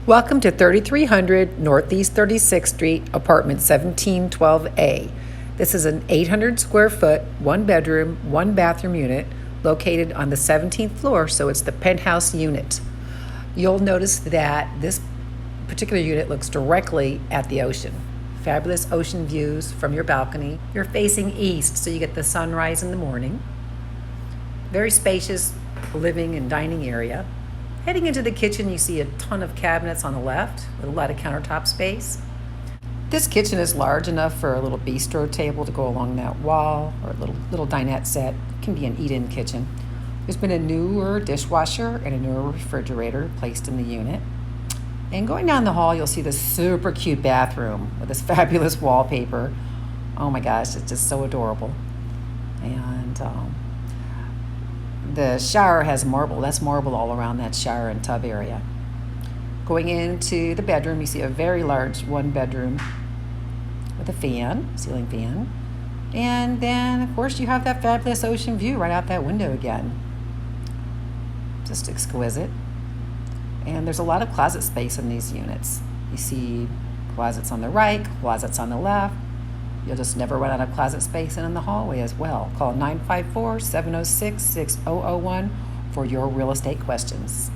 Welcome to 3300 Northeast 36th Street, apartment 1712A. This is an 800 square foot, one bedroom, one bathroom unit located on the 17th floor, so it's the penthouse unit. You'll notice that this particular unit looks directly at the ocean. Fabulous ocean views from your balcony. You're facing east, so you get the sunrise in the morning. Very spacious living and dining area. Heading into the kitchen, you see a ton of cabinets on the left with a lot of countertop space. This kitchen is large enough for a little bistro table to go along that wall, or a little dinette set. It can be an eat-in kitchen. There's been a newer dishwasher and a newer refrigerator placed in the unit. And going down the hall, you'll see this super cute bathroom with this fabulous wallpaper. Oh my gosh, it's just so adorable. And the shower has marble. That's marble all around that shower and tub area. Going into the bedroom, you see a very large one bedroom with a fan, ceiling fan. And then, of course, you have that fabulous ocean view right out that window again. Just exquisite. And there's a lot of closet space in these units. You see closets on the right, closets on the left. You'll just never run out of closet space and in the hallway as well. Call 954-706-6001 for your real estate questions.